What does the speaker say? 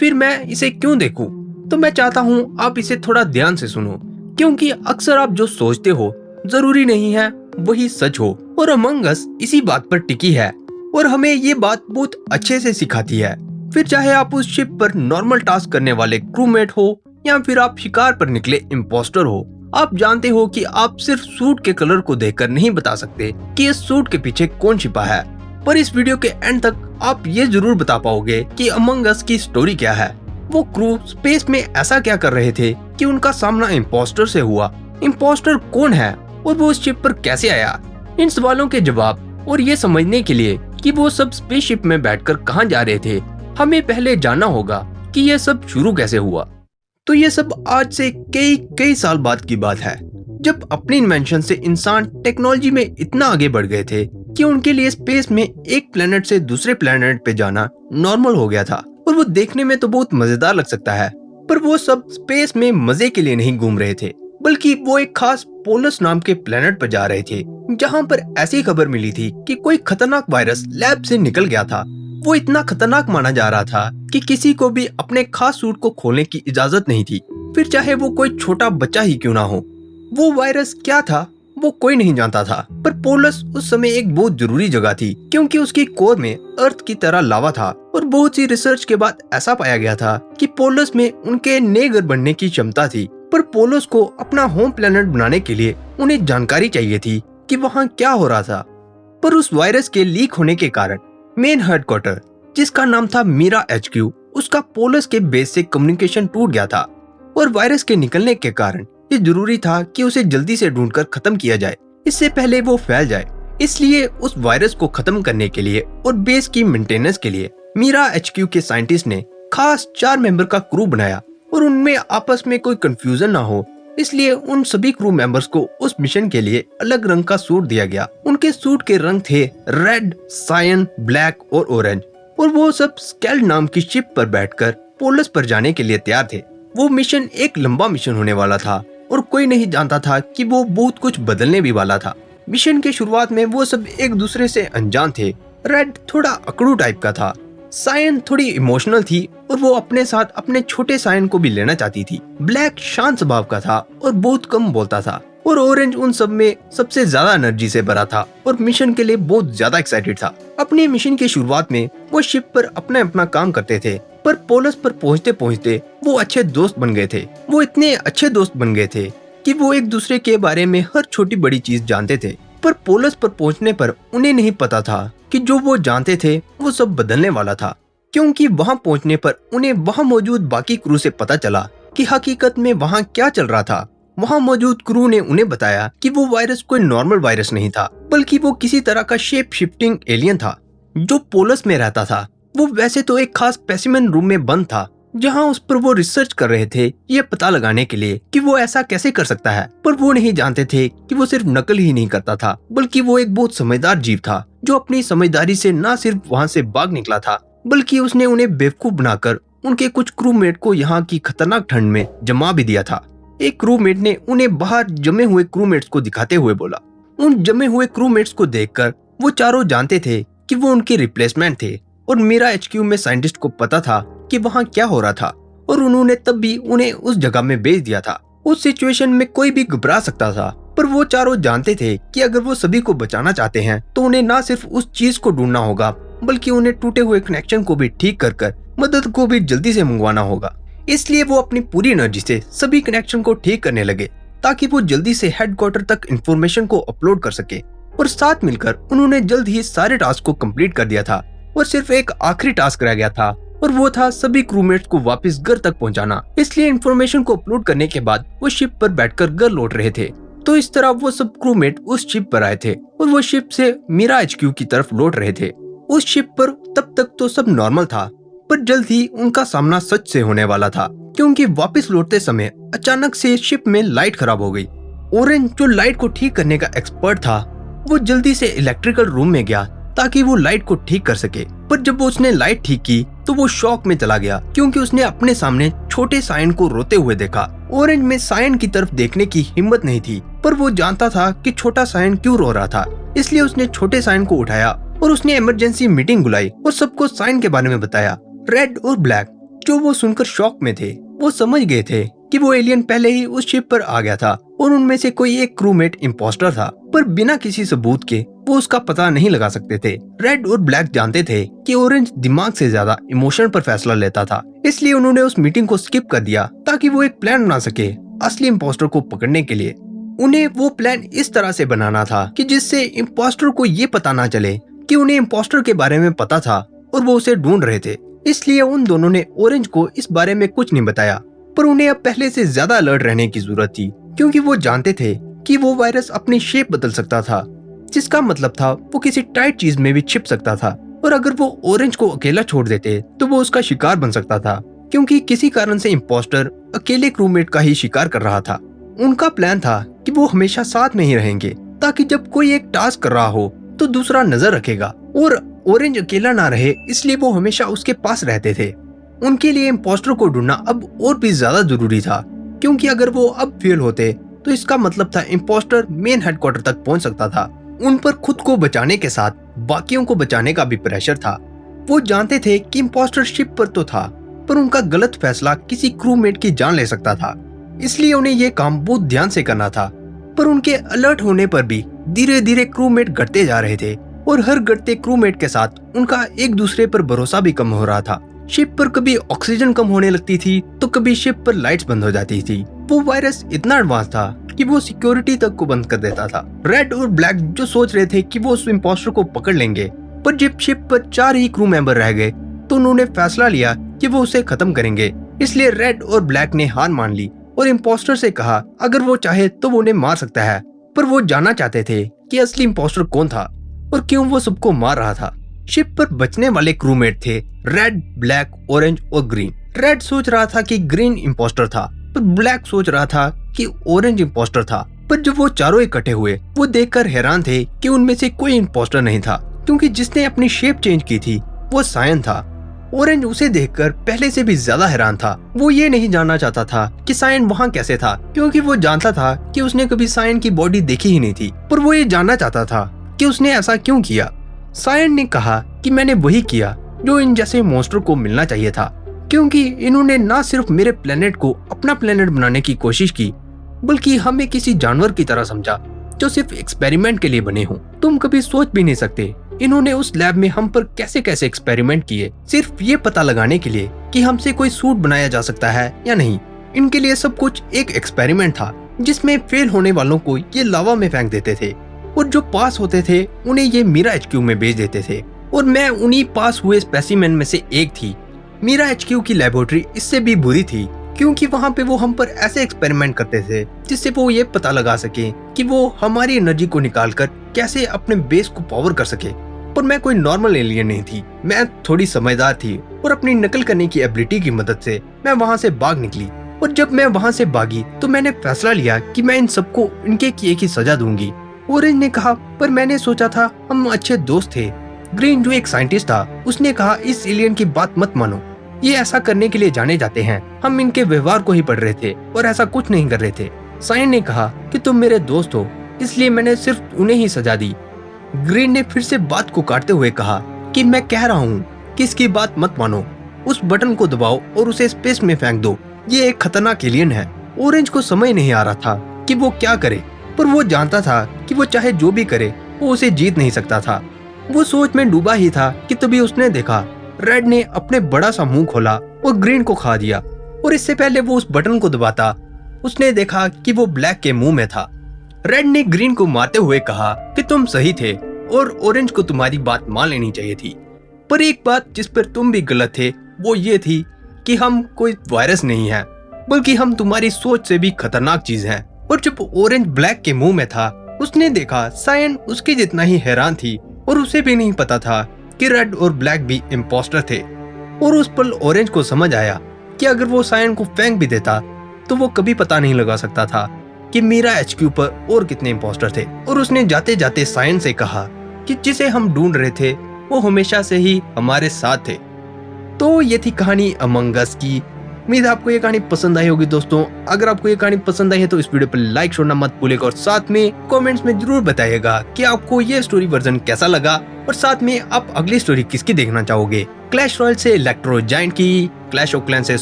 फिर मैं इसे क्यों देखूं? तो मैं चाहता हूँ आप इसे थोड़ा ध्यान से सुनो, क्योंकि अक्सर आप जो सोचते हो जरूरी नहीं है वही सच हो। और अमंग अस इसी बात पर टिकी है और हमें ये बात बहुत अच्छे से सिखाती है। फिर चाहे आप उस शिप पर नॉर्मल टास्क करने वाले क्रूमेट हो या फिर आप शिकार पर निकले इम्पोस्टर हो, आप जानते हो कि आप सिर्फ सूट के कलर को देखकर नहीं बता सकते कि इस सूट के पीछे कौन छिपा है। पर इस वीडियो के एंड तक आप ये जरूर बता पाओगे कि अमंग अस की स्टोरी क्या है। वो क्रू स्पेस में ऐसा क्या कर रहे थे कि उनका सामना इम्पोस्टर से हुआ, इम्पोस्टर कौन है और वो उस शिप पर कैसे आया। इन सवालों के जवाब और ये समझने के लिए कि वो सब स्पेसशिप में बैठकर कहां जा रहे थे, हमें पहले जानना होगा कि ये सब शुरू कैसे हुआ। तो ये सब आज से कई कई साल बाद की बात है, जब अपनी इन्वेंशन से इंसान टेक्नोलॉजी में इतना आगे बढ़ गए थे कि उनके लिए स्पेस में एक प्लेनेट से दूसरे प्लेनेट पे जाना नॉर्मल हो गया था। और वो देखने में तो बहुत मजेदार लग सकता है, पर वो सब स्पेस में मजे के लिए नहीं घूम रहे थे, बल्कि वो एक खास पोलस नाम के प्लेनेट पर जा रहे थे, जहाँ पर ऐसी खबर मिली थी कि कोई खतरनाक वायरस लैब से निकल गया था। वो इतना खतरनाक माना जा रहा था कि किसी को भी अपने खास सूट को खोलने की इजाजत नहीं थी, फिर चाहे वो कोई छोटा बच्चा ही क्यों ना हो। वो वायरस क्या था वो कोई नहीं जानता था, पर पोलस उस समय एक बहुत जरूरी जगह थी, क्योंकि उसकी कोर में अर्थ की तरह लावा था। और बहुत सी रिसर्च के बाद ऐसा पाया गया था कि पोलस में उनके नए घर बनने की क्षमता थी, पर पोलस को अपना होम प्लेनेट बनाने के लिए उन्हें जानकारी चाहिए थी कि वहाँ क्या हो रहा था। पर उस वायरस के लीक होने के कारण मेन हेडक्वार्टर, जिसका नाम था मीरा HQ, उसका पोलस के बेस से कम्युनिकेशन टूट गया था। और वायरस के निकलने के कारण ये जरूरी था कि उसे जल्दी से ढूंढकर खत्म किया जाए, इससे पहले वो फैल जाए। इसलिए उस वायरस को खत्म करने के लिए और बेस की मेंटेनेंस के लिए मीरा HQ के साइंटिस्ट ने खास 4 मेंबर का क्रू बनाया। और उनमें आपस में कोई कंफ्यूजन ना हो, इसलिए उन सभी क्रू मेंबर्स को उस मिशन के लिए अलग रंग का सूट दिया गया। उनके सूट के रंग थे रेड, सायन, ब्लैक और ऑरेंज। और वो सब स्केल्ड नाम की शिप पर बैठकर पोलस पर जाने के लिए तैयार थे। वो मिशन एक लंबा मिशन होने वाला था और कोई नहीं जानता था कि वो बहुत कुछ बदलने भी वाला था। मिशन के शुरुआत में वो सब एक दूसरे से अनजान थे। रेड थोड़ा अकड़ू टाइप का था, सायन थोड़ी इमोशनल थी और वो अपने साथ अपने छोटे सायन को भी लेना चाहती थी। ब्लैक शांत स्वभाव का था और बहुत कम बोलता था, और ऑरेंज उन सब में सबसे ज्यादा एनर्जी से भरा था और मिशन के लिए बहुत ज्यादा एक्साइटेड था। अपने मिशन की शुरुआत में वो शिप पर अपना अपना काम करते थे, पर पोलस पर पहुंचते पहुंचते वो अच्छे दोस्त बन गए थे। वो इतने अच्छे दोस्त बन गए थे कि वो एक दूसरे के बारे में हर छोटी बड़ी चीज जानते थे। पर पोलस पर पहुंचने पर उन्हें नहीं पता था कि जो वो जानते थे वो सब बदलने वाला था, क्योंकि वहां पहुंचने पर उन्हें वहां मौजूद बाकी क्रू से पता चला कि हकीकत में वहां क्या चल रहा था। वहां मौजूद क्रू ने उन्हें बताया कि वो वायरस कोई नॉर्मल वायरस नहीं था, बल्कि वो किसी तरह का शेप शिफ्टिंग एलियन था जो पोलस में रहता था। वो वैसे तो एक खास स्पेसिमेन रूम में बंद था, जहां उस पर वो रिसर्च कर रहे थे ये पता लगाने के लिए कि वो ऐसा कैसे कर सकता है। पर वो नहीं जानते थे कि वो सिर्फ नकल ही नहीं करता था, बल्कि वो एक बहुत समझदार जीव था, जो अपनी समझदारी से न सिर्फ वहां से भाग निकला था, बल्कि उसने उन्हें बेवकूफ बनाकर उनके कुछ क्रूमेट को यहाँ की खतरनाक ठंड में जमा भी दिया था। एक क्रूमेट ने उन्हें बाहर जमे हुए क्रूमेट्स को दिखाते हुए बोला। उन जमे हुए क्रूमेट्स को देखकर वो चारों जानते थे कि वो उनके रिप्लेसमेंट थे, और मीरा HQ में साइंटिस्ट को पता था कि वहाँ क्या हो रहा था, और उन्होंने तब भी उन्हें उस जगह में भेज दिया था। उस सिचुएशन में कोई भी घबरा सकता था, पर वो चारों जानते थे कि अगर वो सभी को बचाना चाहते हैं तो उन्हें न सिर्फ उस चीज को ढूंढना होगा, बल्कि उन्हें टूटे हुए कनेक्शन को भी ठीक कर मदद को भी जल्दी से मंगवाना होगा। इसलिए वो अपनी पूरी एनर्जी से सभी कनेक्शन को ठीक करने लगे, ताकि वो जल्दी से हेडक्वार्टर तक इंफॉर्मेशन को अपलोड कर सके। और साथ मिलकर उन्होंने जल्द ही सारे टास्क को कंप्लीट कर दिया था, और सिर्फ एक आखिरी टास्क रह गया था, और वो था सभी क्रूमेट्स को वापस घर तक पहुंचाना। इसलिए इंफॉर्मेशन को अपलोड करने के बाद वो शिप पर बैठकर घर लौट रहे थे। तो इस तरह वो सब क्रूमेट उस शिप पर आए थे और वो शिप से मीरा HQ की तरफ लौट रहे थे। उस शिप पर तब तक तो सब नॉर्मल था, पर जल्द ही उनका सामना सच से होने वाला था, क्योंकि वापस लौटते समय अचानक से शिप में लाइट खराब हो गई। ऑरेंज, जो लाइट को ठीक करने का एक्सपर्ट था, वो जल्दी से इलेक्ट्रिकल रूम में गया ताकि वो लाइट को ठीक कर सके। पर जब उसने लाइट ठीक की तो वो शॉक में चला गया, क्योंकि उसने अपने सामने छोटे सायन को रोते हुए देखा। ऑरेंज में सायन की तरफ देखने की हिम्मत नहीं थी, पर वो जानता था कि छोटा सायन क्यों रो रहा था। इसलिए उसने छोटे सायन को उठाया और उसने इमरजेंसी मीटिंग बुलाई और सबको सायन के बारे में बताया। रेड और ब्लैक जो वो सुनकर शॉक में थे। वो समझ गए थे कि वो एलियन पहले ही उस शिप पर आ गया था और उनमें से कोई एक क्रूमेट इम्पोस्टर था, पर बिना किसी सबूत के वो उसका पता नहीं लगा सकते थे। रेड और ब्लैक जानते थे कि ऑरेंज दिमाग से ज्यादा इमोशन पर फैसला लेता था, इसलिए उन्होंने उस मीटिंग को स्किप कर दिया ताकि वो एक प्लान बना सके असली इम्पोस्टर को पकड़ने के लिए। उन्हें वो प्लान इस तरह से बनाना था कि जिससे इम्पोस्टर को ये पता ना चले कि उन्हें इम्पोस्टर के बारे में पता था और वो उसे ढूंढ रहे थे। इसलिए उन दोनों ने ऑरेंज को इस बारे में कुछ नहीं बताया, पर उन्हें अब पहले से ज्यादा अलर्ट रहने की जरूरत थी, क्योंकि वो जानते थे कि वो वायरस अपनी शेप बदल सकता था, जिसका मतलब था वो किसी टाइट चीज में भी छिप सकता था। और अगर वो ऑरेंज को अकेला छोड़ देते तो वो उसका शिकार बन सकता था, क्योंकि किसी कारण से इम्पोस्टर अकेले क्रूमेट का ही शिकार कर रहा था। उनका प्लान था कि वो हमेशा साथ में ही रहेंगे, ताकि जब कोई एक टास्क कर रहा हो तो दूसरा नजर रखेगा, और ऑरेंज अकेला ना रहे इसलिए वो हमेशा उसके पास रहते थे। उनके लिए इम्पोस्टर को ढूंढना अब और भी ज्यादा जरूरी था, क्योंकि अगर वो अब फेल होते तो इसका मतलब था इम्पोस्टर मेन हेडक्वार्टर तक पहुंच सकता था। उन पर खुद को बचाने के साथ बाकियों को बचाने का भी प्रेशर था। वो जानते थे कि इम्पोस्टर शिप पर तो था, पर उनका गलत फैसला किसी क्रूमेट की जान ले सकता था, इसलिए उन्हें ये काम बहुत ध्यान से करना था। पर उनके अलर्ट होने पर भी धीरे धीरे क्रूमेट घटते जा रहे थे, और हर घटते क्रूमेट के साथ उनका एक दूसरे पर भरोसा भी कम हो रहा था। शिप पर कभी ऑक्सीजन कम होने लगती थी तो कभी शिप पर लाइट्स बंद हो जाती थी। वो वायरस इतना एडवांस था कि वो सिक्योरिटी तक को बंद कर देता था। रेड और ब्लैक जो सोच रहे थे कि वो उस इम्पोस्टर को पकड़ लेंगे, पर जब शिप पर 4 ही क्रू मेंबर रह गए तो उन्होंने फैसला लिया कि वो उसे खत्म करेंगे। इसलिए रेड और ब्लैक ने हार मान ली और इम्पोस्टर से कहा अगर वो चाहे तो वो उन्हें मार सकता है। पर वो जानना चाहते थे कि असली इम्पोस्टर कौन था और क्यों वो सबको मार रहा था। शिप पर बचने वाले क्रूमेट थे रेड, ब्लैक, ऑरेंज और ग्रीन। रेड सोच रहा था कि ग्रीन इम्पोस्टर था, पर ब्लैक सोच रहा था कि ऑरेंज इम्पोस्टर था। पर जब वो चारों इकट्ठे हुए वो देखकर हैरान थे कि उनमें से कोई इम्पोस्टर नहीं था, क्योंकि जिसने अपनी शेप चेंज की थी वो सायन था। ऑरेंज उसे देखकर पहले से भी ज्यादा हैरान था। वो ये नहीं जानना चाहता था कि सायन वहाँ कैसे था, क्योंकि वो जानता था कि उसने कभी सायन की बॉडी देखी ही नहीं थी। पर वो ये जानना चाहता था कि उसने ऐसा क्यों किया। सायन ने कहा कि मैंने वही किया जो इन जैसे मॉन्स्टर को मिलना चाहिए था, क्योंकि इन्होंने न सिर्फ मेरे प्लेनेट को अपना प्लेनेट बनाने की कोशिश की, बल्कि हमें किसी जानवर की तरह समझा जो सिर्फ एक्सपेरिमेंट के लिए बने हों। तुम कभी सोच भी नहीं सकते इन्होंने उस लैब में हम पर कैसे कैसे एक्सपेरिमेंट किए, सिर्फ ये पता लगाने के लिए कि हमसे कोई सूट बनाया जा सकता है या नहीं। इनके लिए सब कुछ एक एक्सपेरिमेंट था, जिसमें फेल होने वालों को ये लावा में फेंक देते थे और जो पास होते थे उन्हें ये मीरा HQ में भेज देते थे। और मैं उन्हीं पास हुए स्पेसिमेन में से एक थी। मीरा HQ की लेबोरेटरी इससे भी बुरी थी, क्योंकि वहाँ पे वो हम पर ऐसे एक्सपेरिमेंट करते थे जिससे वो ये पता लगा सके कि वो हमारी एनर्जी को निकालकर कैसे अपने बेस को पावर कर सके। पर मैं कोई नॉर्मल एलियन नहीं थी, मैं थोड़ी समझदार थी और अपनी नकल करने की एबिलिटी की मदद से मैं वहाँ से भाग निकली। और जब मैं वहाँ से भागी तो मैंने फैसला लिया कि मैं इन सबको इनके किए की सजा दूंगी। ऑरेंज ने कहा पर मैंने सोचा था हम अच्छे दोस्त थे। ग्रीन जो एक साइंटिस्ट था उसने कहा इस एलियन की बात मत मानो, ये ऐसा करने के लिए जाने जाते हैं, हम इनके व्यवहार को ही पढ़ रहे थे और ऐसा कुछ नहीं कर रहे थे। साइन ने कहा कि तुम मेरे दोस्त हो इसलिए मैंने सिर्फ उन्हें ही सजा दी। ग्रीन ने फिर से बात को काटते हुए कहा कि मैं कह रहा हूँ कि इसकी बात मत मानो, उस बटन को दबाओ और उसे स्पेस में फेंक दो, ये एक खतरनाक एलियन है। ऑरेंज को समझ नहीं आ रहा था कि वो क्या करे, पर वो जानता था कि वो चाहे जो भी करे वो उसे जीत नहीं सकता था। वो सोच में डूबा ही था कि तभी उसने देखा रेड ने अपने बड़ा सा मुंह खोला और ग्रीन को खा दिया। और इससे पहले वो उस बटन को दबाता उसने देखा कि वो ब्लैक के मुंह में था। रेड ने ग्रीन को मारते हुए कहा कि तुम सही थे और ऑरेंज को तुम्हारी बात मान लेनी चाहिए थी, पर एक बात जिस पर तुम भी गलत थे वो ये थी कि हम कोई वायरस नहीं है, बल्कि हम तुम्हारी सोच से भी खतरनाक चीज हैं। और जब ऑरेंज ब्लैक के मुंह में था उसने देखा सायन उसके जितना ही हैरान थी और उसे भी नहीं पता था कि रेड और ब्लैक भी इम्पोस्टर थे। और उस पल ऑरेंज को समझ आया कि अगर वो सायन को फेंक भी देता तो वो कभी पता नहीं लगा सकता था कि मीरा HQ पर और कितने इम्पोस्टर थे। और उसने जाते जाते सायन से कहा कि जिसे हम ढूंढ रहे थे वो हमेशा से ही हमारे साथ थे। तो ये थी कहानी अमंग अस की। उम्मीद है आपको ये कहानी पसंद आई होगी दोस्तों। अगर आपको ये कहानी पसंद आई है तो इस वीडियो पर लाइक छोड़ना मत भूलिएगा और साथ में कमेंट्स में जरूर बताइएगा कि आपको ये स्टोरी वर्जन कैसा लगा और साथ में आप अगली स्टोरी किसकी देखना चाहोगे, क्लैश रॉयल से इलेक्ट्रो जायंट की, क्लैश ऑफ क्लैंस से